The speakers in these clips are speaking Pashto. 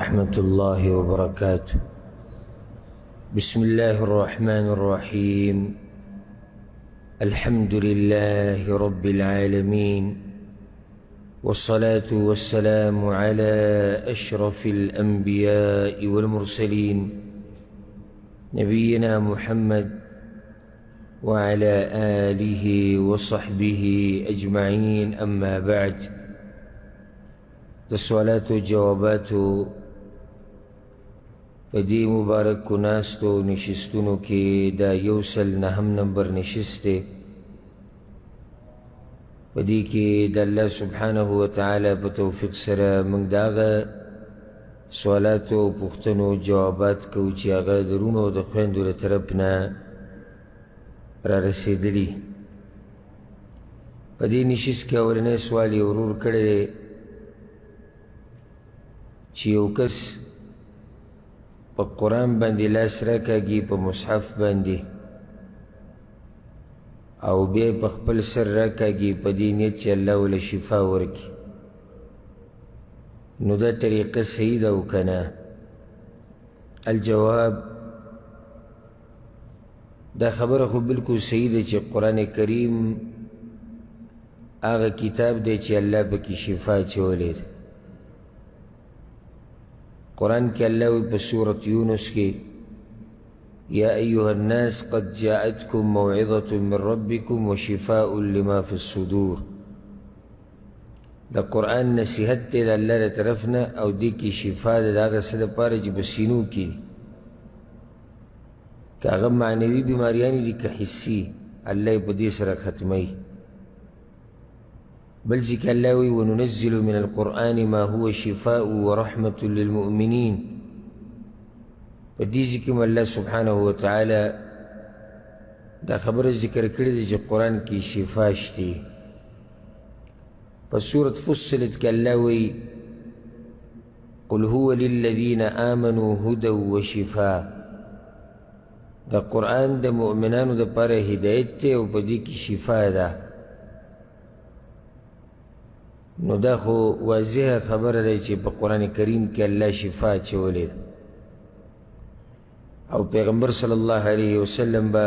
ورحمة الله وبركاته. بسم الله الرحمن الرحيم. الحمد لله رب العالمين، والصلاة والسلام على أشرف الأنبياء والمرسلين نبينا محمد وعلى آله وصحبه أجمعين. أما بعد، السؤالات والجوابات پدی مبارک کو ناستو نشستونو کی دا یوسل نهم نمبر نشسته پدی کی دا اللہ سبحانه وتعالی بتوفیق سره منگ داغا سوالاتو پختنو جوابات کو چی آغا درونو دا خویندو لطرفنا را رسیدلی. پدی نشست که اولنے سوالی ورور کرده چی یو کس پا قرآن باندی لاس راکاگی پا مصحف باندی او بیا پا خپل سر راکاگی پا دی نیت چی اللہ ولا شفا ورکی، نو دا طریقہ صحیح دا وکنا؟ الجواب، دا خبر خو بلکل صحیح دا چی قرآن کریم آغا کتاب دے چی اللہ پا کی شفا چولے دا. قرآن کے اللہ پا سورة یونس کے یا ایوہ الناس قد جاءتکم موعظة من ربکم وشفاء لما فی الصدور. دا قرآن نصیحت تے دا اللہ دا طرفنا او دی کی شفا دا داغا صدا پارا جی بسینو کی کہ اغم معنوی بیماریانی دی کہ حسی اللہ پا دی سر ختمی. بل ذکر اللہ وی وننزل من القرآن ما هو شفاء ورحمة للمؤمنین. پدی ذکر اللہ سبحانہ وتعالی دا خبر ذکر کردی جو قرآن کی شفاشتی. پس سورة فصلت کہ اللہ وی قل هو للذین آمنوا هدى وشفاء. دا قرآن دا مؤمنانو دا پارا ہدایت تے و پدی کی شفا دا. نو دا خو واضح خبر دی چی پا قرآن کریم کی اللہ شفا چولے او پیغمبر صلی اللہ علیہ وسلم با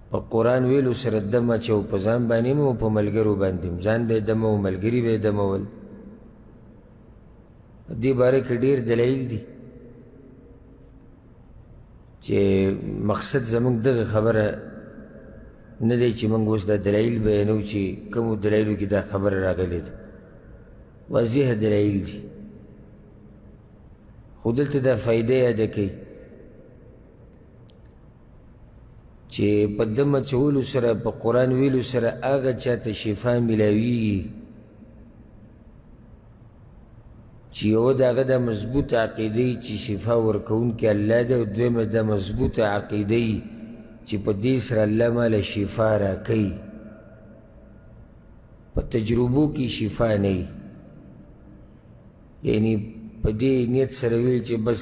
پا قرآن ویلو سر دم چو پا زان بانیم و پا ملگرو باندیم، زان بے دم و ملگری بے دم ول. دی بارے که دیر دلائل دی چی مقصد زمان دغ خبر ندی چی منگ اس دا دلائل بیانو چی کمو دلائلو کی دا خبر راگلی دا واضح دلائل دی. خودلت دا فائدہ یادا کی چی پا دم چولو سر پا قرآن ویلو سر آغا چاہتا شفا ملاوی چی او دا آغا دا مضبوط عقیدی چی شفا ورکون کی اللہ دا و دویم دا مضبوط عقیدی چی پا دیسر اللہ مالا شفا را کئی، پا تجربو کی شفا نئی. یعنی پا دی نیت سرویل چی بس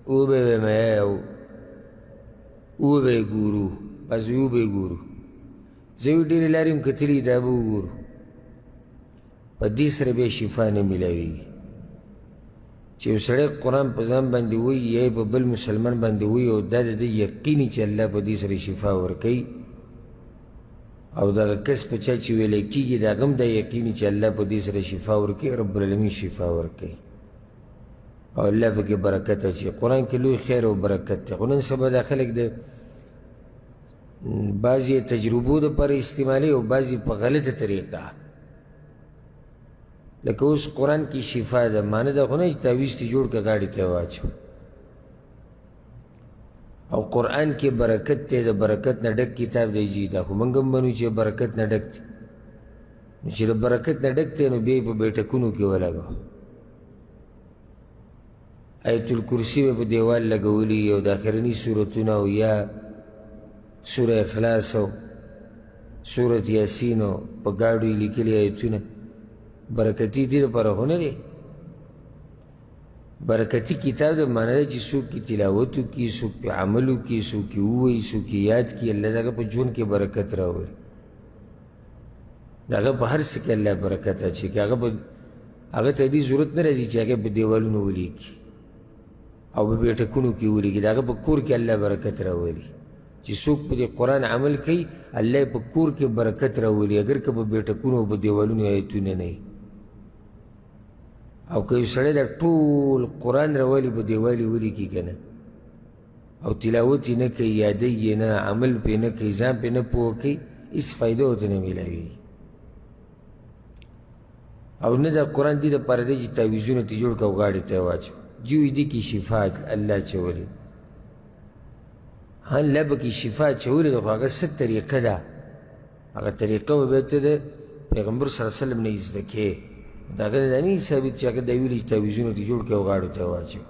او بے میا او بے گورو بس او بے گورو زیو دیر لاریم کتلی دابو گورو پا دیسر بے شفا نمیلاوی. چی او سڑے قرآن پا زن باندی ہوئی یا پا بل مسلمان باندی ہوئی او دا دا یقینی چی اللہ پا دی سر شفا ورکی او دا کس پا چا چی ویلے کی گی دا غم دا یقینی چی اللہ پا دی سر شفا ورکی رب العالمین شفا ورکی او اللہ پا کی برکت چی قرآن کی لوی خیر و برکت تی. قرآن سبا دا خلق دا بعضی تجربو دا پر استعمالی و بعضی پا غلط طریقہ لکه اس قرآن کی شفا دا معنی دا خونه چی تاویز تی جوڑ کا گاڑی تیواچو او قرآن کی برکت تی دا برکت نا ڈک کتاب دی جی دا خو منگم بنو چی برکت نا ڈک تی نو چی دا برکت نا ڈک تی نو بیئی پا بیٹکونو کی ولگو آیت الکرسی پا دیوال لگولی او داخرنی سورتونو یا سورة اخلاصو سورة یاسینو پا گاڑوی لکلی آیتونو برکتی دیر پر ہونے لے. برکتی کتاب دا مانا دا چی سوک کی تلاوتو کی، سوک پی عملو کی، سوک کی اوئی، سوک کی یاد کی، اللہ دا پا جون کے برکت راوی دا پا ہر سکے اللہ برکت اچھی کہ اگر پا هغه ته دې ضرورت نه راځي چې هغه په دیوالونو ولیکي او په بیټکونو کې ولیکي، د هغه په کور کې الله برکت راولي. چې څوک په دې قرآن عمل کوي الله یې په کور کې برکت راولي، اگر که په بیټکونو او په دیوالونو آیتونه نه وي. او که یو سړی دا ټول قرآن راولي په دیوال یې ولیکي که نه او تلاوت یې نه کوي، یادی یې نه، عمل پې نه کوي، ځان پې نه پوه کوي، هېڅ فایده ورته نه میلاوي. او نه دا قرآن دې دپاره دی چې تعویذونه ترې جوړ کړه او غاړې ته یې واچوه. جوی دې کې شفا الله اچولې، ها الله به کې شفا اچولې ده، خو هغه څه طریقه ده، هغه طریقه به بیا ته د پیغمبر صلی الله علیه وسلم نه یې زده کړې. د هغه نه دا نه ثابت چې هغه دا ویلي چې تعویذونه ترې جوړ کړه او غاړو ته یې واچوه.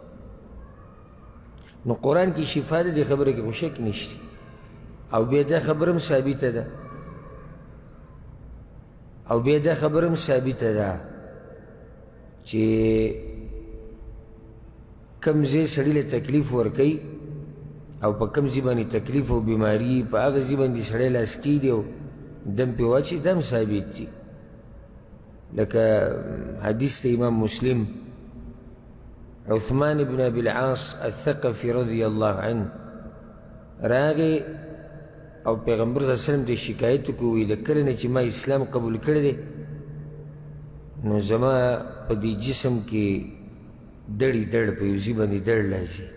نو قرآن کې شفا ده، دې خبره کې خو شک نشته. او بیا دا خبره هم ثابته ده، او بیا دا خبره هم ثابته ده چې کم ځای سړي له تکلیف ورکوي او په کم ځای باندې تکلیف او بیماري په هغه ځای باندې سړی لاس کیږدي او دم پې واچي، دا هم ثابت دي. لکه حدیث د امام مسلم، عثمان بن ابي العاص الثقفي رضی الله عنه راغی او پیغمبر صلی الله علیه وسلم ته شکایت وکړي، د کله نه چې ما اسلام قبول کړی دی نو زما په دې جسم کې دړې دړ په یو ځای باندې دړ لازي.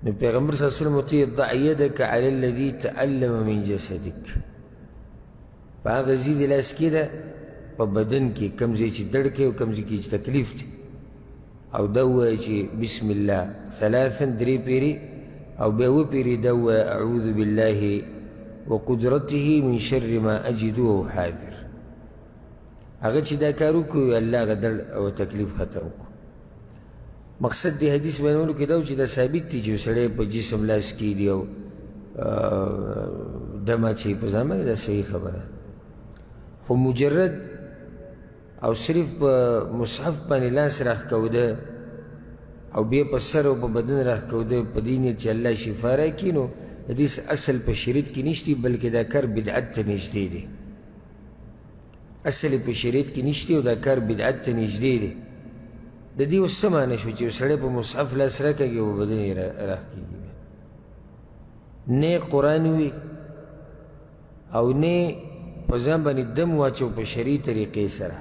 نو پیغمبر صلی الله علیه وسلم ورته ضع یدک علی الذي تألم من جسدک، په هغه ځای دې لاس کېږده په بدن کې کوم ځای چې دړ کوي او کوم ځای کې چې تکلیف دی، او دا ووایه چې بسم الله ثلاثا، درې پیرې، او بیا وپیرې دا ووایه اعوذ بالله وقدرته من شر ما اجد وهو حاذر. هغه چې دا کار وکړو الله هغه دړ او تکلیف ختم کړو. مقصد دی حدیث بیانولو کې دا و چې دا ثابت دی چې سړی په جسم لاس کیږدي او دم اچوي په ځان باندې، دا صحیح خبره. خو مجرد او صرف په مصحف باندې لاس راښکوده او بیا په سر او په بدن راښکوده په دې نیت چې الله شفا راکړي، نو د دې اصل په شریعت کې نشته، بلکې دا کار بدعت ته نږدې دی. اصل په شریعت کې نشته او دا کار بدعت ته نږدې دی. د دې اوس څه معنی شو چې یو سړی په مصحف لاس راکاږي او بدن یې راښکېږي، نه قرآن وي او نه په ځان باندې دم واچو په شرعي طریقې سره،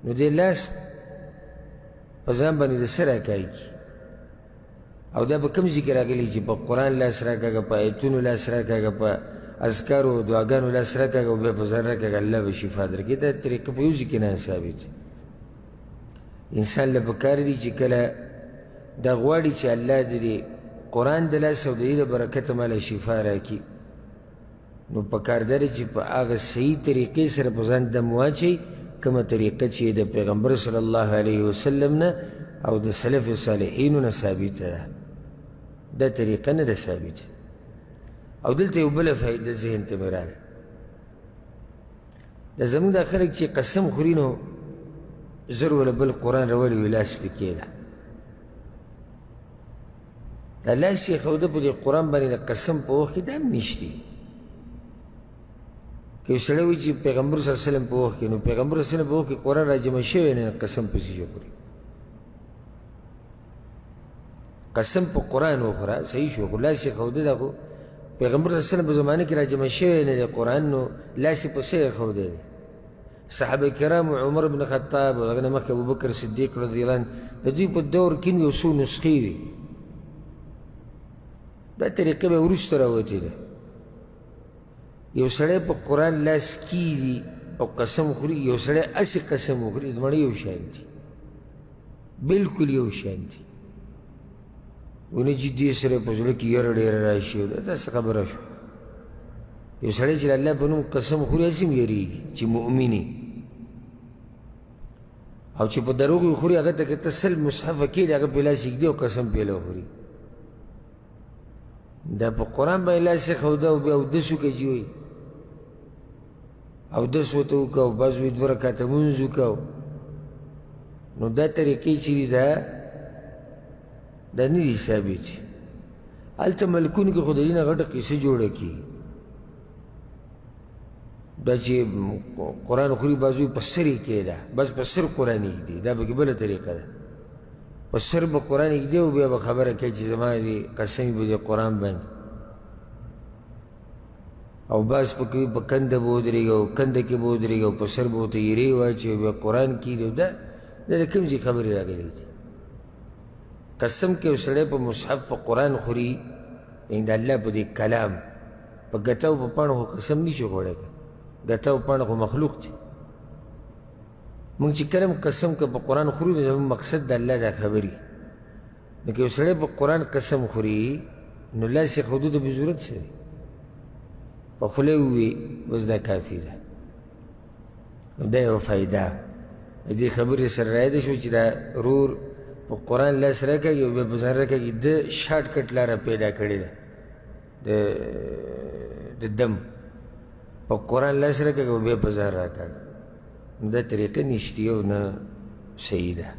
نو دې لاس په ځان باندې د څه راکاږي؟ او دا په کوم ځای کې راغلي چې په قرآن لاس راکاږه، په ایتونو لاس راکاږه، په اذکارو او دعاګانو لاس راکاږه او بیا په ځان راکاږه الله به شفا درکړي. دا طریقه په یو ځای کې نه ثابت. انسان له پکار دی چې کله دا غواړي چې الله دې قرآن د لاس او د دې د برکته ماله شفا راکړي، نو پکار دا دی چې په هغه صحیح طریقې سره په ځان دم واچوي، کومه طریقه چې د پیغمبر صلی الله علیه وسلم نه او د سلف صالحینو نه ثابته ده، دا طریقه نه ده ثابته. او دلته یو بله فایده ذهن ته مې راغله، دا زموږ دا خلک چې قسم خوري نو زر ولا بل قرآن راولي وي لاس پې کېده، دا لاس یې ښوده په دې قرآن باندې د قسم په وخت کې دا هم نشتي. که یو سړی وایي چې پیغمبر صلی الله علیه وسلم په وخت کې، نو پیغمبر صلی الله علیه وسلم په وخت کې قرآن راجمع شوی نه، قسم پسې خوري. قسم په قرآن وخوره صحیح شو، خو لاس یې ښوده ده، خو پیغمبر صلی الله علیه وسلم په زمانه کې راجمع شوی نه دی قرآن، نو لاس یې په څه ښودی دی؟ صحابه کرام عمر بن خطاب او هغه نه مخکې ابوبکر صدیق رضی الله عنه د دوی په دور کې یو څو نسخې وي، دا طریقه به وروسته راوتې ده. یو سړی په قرآن لاس کیږي او قسم خوري، یو سړی هسې قسم وخوري، دواړه یو شان دي، بلکل یو شان دي. ونه چې دې سره په زړه کې یره ډېره راشي، دا څه خبره شوه؟ یو سړی چې الله په نوم قسم خوري هسې هم یېرېږي چې مؤمن یې، او چې په دروغ یې خوري هغه ته که ته سل مصحفه کښېږدي هغه پې لاس ږدي او قسم پې له خوري. دا په قرآن باندې لاس یې ښوده او بیا اودس وکړه چې وایي اودس ورته وکړه او بعض وایي 2 رکعته لمونځ وکړه، نو دا طریقې چې دي دا نه دي ثابتې. هلته ملکونو کې خو د دې نه غټه قصه جوړه کړي، دا چې قرآن خوري بازوی په سر یې کېده بس په سر قرآن ایږدي دا پکې بله طریقه ده په سر به قرآن ایږدي او بیا به خبره کوي چې زما دې قسم به دې قرآن باندې او بعض پکې په کنده به ودرېږي او کنده کې به ودرېږي او په سر به ورته ایرې واچوي او بیا قرآن کښېږدي دا د کوم ځای خبرې راغلې دي قسم کې یو سړی په مصحف په قرآن خوري یعنې د الله په دې کلام په ګته او په پاڼو خو قسم نشي خوړی که ګته او پاڼه خو مخلوق دی مونږ چې کله قسم که په قرآن خورو نو زموږ مقصد د الله دا خبرې نو که یو سړی په قرآن قسم خوري نو لاس یې ښودو ته بې ضرورت څه دی په خوله ووي بس دا کافي ده دا یوه فایده د دې خبرې سره رایده شو چې دا رور په قرآن لاس راکاږي او بیا په ځان راکاږي د شارټ کټ لاره پیدا کړې ده د دم په قرآن لاس راکاږي او بیا په ځان راکاږي دا طریقه نشتی او نه صحیح ده